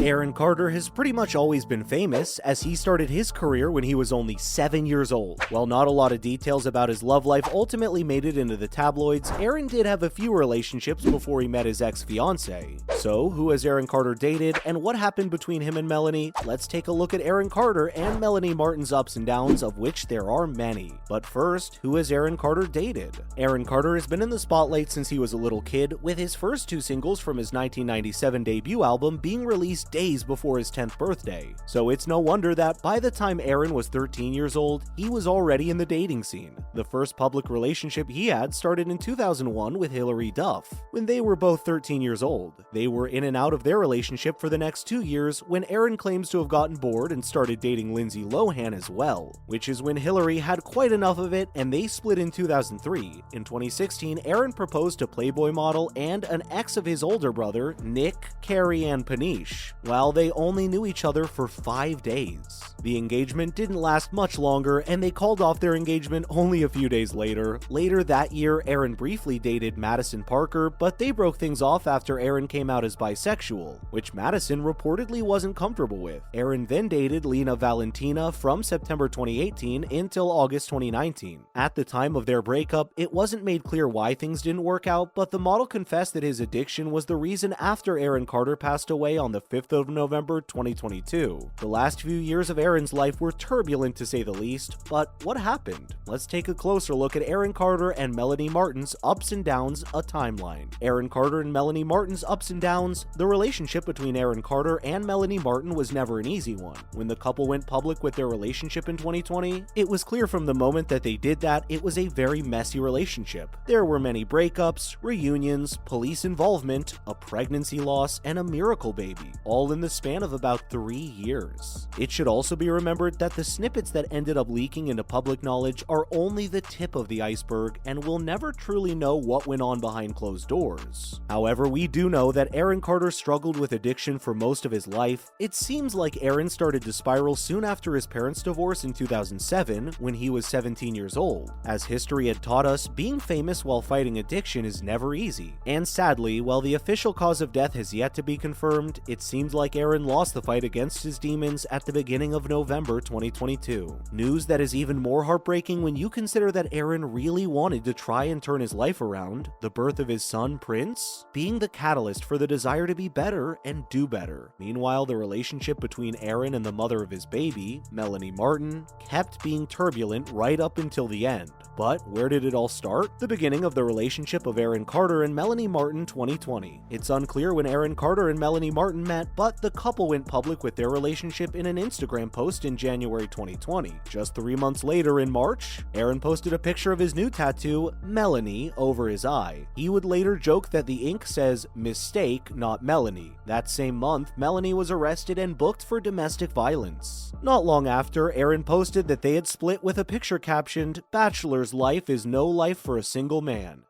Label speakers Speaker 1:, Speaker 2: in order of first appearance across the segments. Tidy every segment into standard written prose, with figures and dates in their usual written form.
Speaker 1: Aaron Carter has pretty much always been famous, as he started his career when he was only 7 years old. While not a lot of details about his love life ultimately made it into the tabloids, Aaron did have a few relationships before he met his ex-fiancée. So, who has Aaron Carter dated, and what happened between him and Melanie? Let's take a look at Aaron Carter and Melanie Martin's ups and downs, of which there are many. But first, who has Aaron Carter dated? Aaron Carter has been in the spotlight since he was a little kid, with his first two singles from his 1997 debut album being released days before his 10th birthday. So it's no wonder that by the time Aaron was 13 years old, he was already in the dating scene. The first public relationship he had started in 2001 with Hilary Duff, when they were both 13 years old. They were in and out of their relationship for the next 2 years when Aaron claims to have gotten bored and started dating Lindsay Lohan as well, which is when Hilary had quite enough of it and they split in 2003. In 2016, Aaron proposed to Playboy model and an ex of his older brother, Nick, Carrie Ann Panish, while they only knew each other for 5 days. The engagement didn't last much longer, and they called off their engagement only a few days later. Later that year, Aaron briefly dated Madison Parker, but they broke things off after Aaron came out as bisexual, which Madison reportedly wasn't comfortable with. Aaron then dated Lena Valentina from September 2018 until August 2019. At the time of their breakup, it wasn't made clear why things didn't work out, but the model confessed that his addiction was the reason after Aaron Carter passed away on the 5th of November 2022. The last few years of Aaron's life were turbulent to say the least, but what happened? Let's take a closer look at Aaron Carter and Melanie Martin's ups and downs, a timeline. Aaron Carter and Melanie Martin's ups and downs. The relationship between Aaron Carter and Melanie Martin was never an easy one. When the couple went public with their relationship in 2020, it was clear from the moment that they did that it was a very messy relationship. There were many breakups, reunions, police involvement, a pregnancy loss, and a miracle baby, all in the span of about 3 years. It should also be remembered that the snippets that ended up leaking into public knowledge are only the tip of the iceberg, and we'll never truly know what went on behind closed doors. However, we do know that Aaron Carter struggled with addiction for most of his life. It seems like Aaron started to spiral soon after his parents' divorce in 2007, when he was 17 years old. As history had taught us, being famous while fighting addiction is never easy. And sadly, while the official cause of death has yet to be confirmed, it seems like Aaron lost the fight against his demons at the beginning of November 2022. News that is even more heartbreaking when you consider that Aaron really wanted to try and turn his life around, the birth of his son Prince being the catalyst for the desire to be better and do better. Meanwhile, the relationship between Aaron and the mother of his baby, Melanie Martin, kept being turbulent right up until the end. But where did it all start? The beginning of the relationship of Aaron Carter and Melanie Martin 2020. It's unclear when Aaron Carter and Melanie Martin met, but the couple went public with their relationship in an Instagram post in January 2020. Just 3 months later, in March, Aaron posted a picture of his new tattoo, Melanie, over his eye. He would later joke that the ink says mistake, not Melanie. That same month, Melanie was arrested and booked for domestic violence. Not long after, Aaron posted that they had split with a picture captioned, "Bachelor's life is no life for a single man.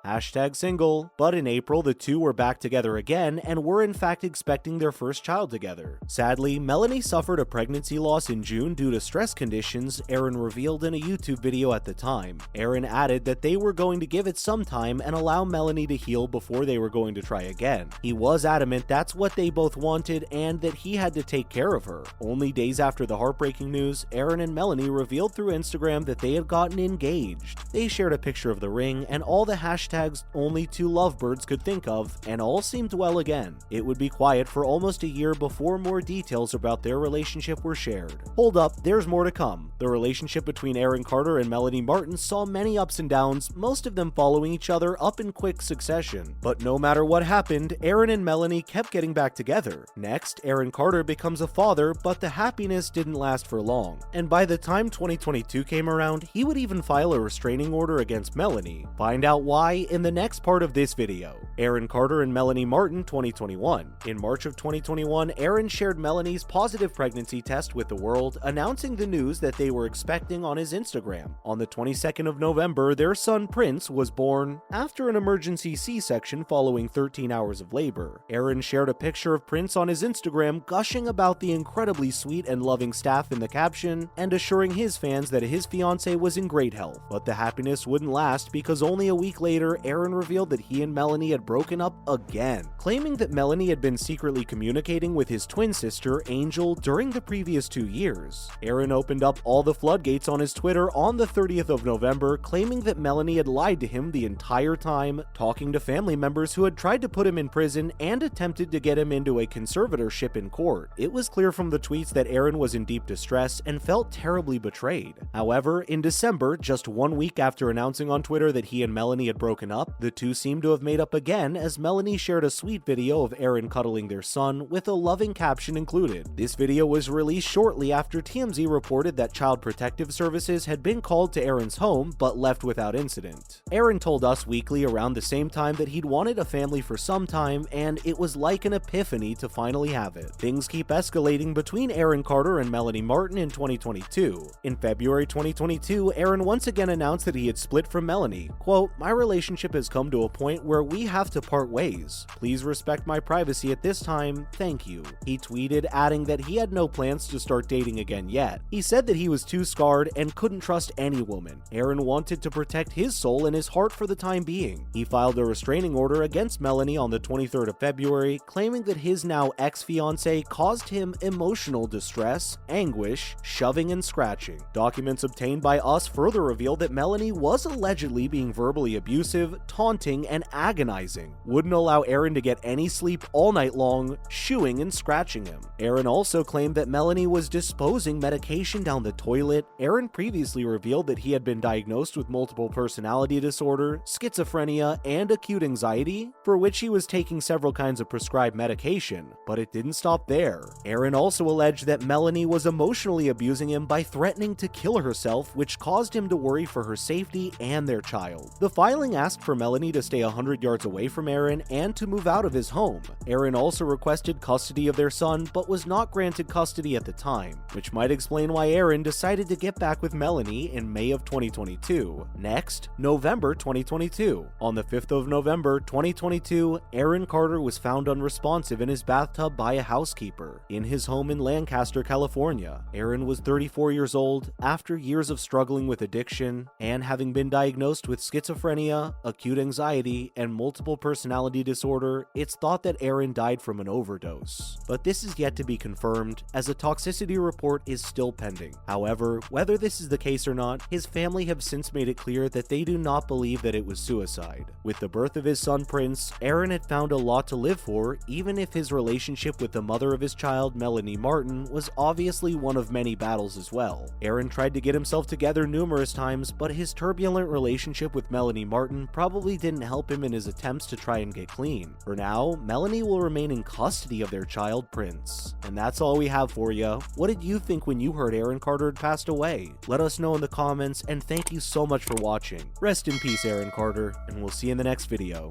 Speaker 1: #single." But in April, the two were back together again and were in fact expecting their first child together. Sadly, Melanie suffered a pregnancy loss in June due to stress conditions, Aaron revealed in a YouTube video at the time. Aaron added that they were going to give it some time and allow Melanie to heal before they were going to try again. He was adamant that's what they both wanted and that he had to take care of her. Only days after the heartbreaking news, Aaron and Melanie revealed through Instagram that they had gotten engaged. They shared a picture of the ring and all the hashtags only two lovebirds could think of, and all seemed well again. It would be quiet for almost a year before more details about their relationship were shared. Hold up, there's more to come. The relationship between Aaron Carter and Melanie Martin saw many ups and downs, most of them following each other up in quick succession. But no matter what happened, Aaron and Melanie kept getting back together. Next, Aaron Carter becomes a father, but the happiness didn't last for long. And by the time 2022 came around, he would even file a restraining order against Melanie. Find out why in the next part of this video. Aaron Carter and Melanie Martin 2021. In March of 2021, Aaron shared Melanie's positive pregnancy test with the world, announcing the news that they were expecting on his Instagram. On the 22nd of November, their son Prince was born after an emergency C-section following 13 hours of labor. Aaron shared a picture of Prince on his Instagram, gushing about the incredibly sweet and loving staff in the caption and assuring his fans that his fiancée was in great health. But the happiness wouldn't last because only a week later, Aaron revealed that he and Melanie had broken up again, claiming that Melanie had been secretly communicating dating with his twin sister, Angel, during the previous 2 years. Aaron opened up all the floodgates on his Twitter on the 30th of November, claiming that Melanie had lied to him the entire time, talking to family members who had tried to put him in prison and attempted to get him into a conservatorship in court. It was clear from the tweets that Aaron was in deep distress and felt terribly betrayed. However, in December, just 1 week after announcing on Twitter that he and Melanie had broken up, the two seemed to have made up again as Melanie shared a sweet video of Aaron cuddling their son with a loving caption included. This video was released shortly after TMZ reported that Child Protective Services had been called to Aaron's home but left without incident. Aaron told Us Weekly around the same time that he'd wanted a family for some time and it was like an epiphany to finally have it. Things keep escalating between Aaron Carter and Melanie Martin in 2022. In February 2022, Aaron once again announced that he had split from Melanie. Quote, "My relationship has come to a point where we have to part ways. Please respect my privacy at this time, thank you." He tweeted, adding that he had no plans to start dating again yet. He said that he was too scarred and couldn't trust any woman. Aaron wanted to protect his soul and his heart for the time being. He filed a restraining order against Melanie on the 23rd of February, claiming that his now ex-fiancée caused him emotional distress, anguish, shoving and scratching. Documents obtained by Us further reveal that Melanie was allegedly being verbally abusive, taunting, and agonizing, wouldn't allow Aaron to get any sleep all night long, shooing and scratching him. Aaron also claimed that Melanie was disposing medication down the toilet. Aaron previously revealed that he had been diagnosed with multiple personality disorder, schizophrenia, and acute anxiety, for which he was taking several kinds of prescribed medication, but it didn't stop there. Aaron also alleged that Melanie was emotionally abusing him by threatening to kill herself, which caused him to worry for her safety and their child. The filing asked for Melanie to stay 100 yards away from Aaron and to move out of his home. Aaron also requested custody of their son, but was not granted custody at the time, which might explain why Aaron decided to get back with Melanie in May of 2022. Next, November 2022. On the 5th of November 2022, Aaron Carter was found unresponsive in his bathtub by a housekeeper in his home in Lancaster, California. Aaron was 34 years old after years of struggling with addiction and having been diagnosed with schizophrenia, acute anxiety, and multiple personality disorder. It's thought that Aaron died from an overdose, but this is yet to be confirmed as a toxicity report is still pending. However, whether this is the case or not, his family have since made it clear that they do not believe that it was suicide. With the birth of his son Prince, Aaron had found a lot to live for, even if his relationship with the mother of his child, Melanie Martin, was obviously one of many battles as well. Aaron tried to get himself together numerous times, but his turbulent relationship with Melanie Martin probably didn't help him in his attempts to try and get clean. For now, Melanie will remain in custody of their child Prince. And that's all we have for you. What did you think when you heard Aaron Carter had passed away? Let us know in the comments, and thank you so much for watching. Rest in peace, Aaron Carter, and we'll see you in the next video.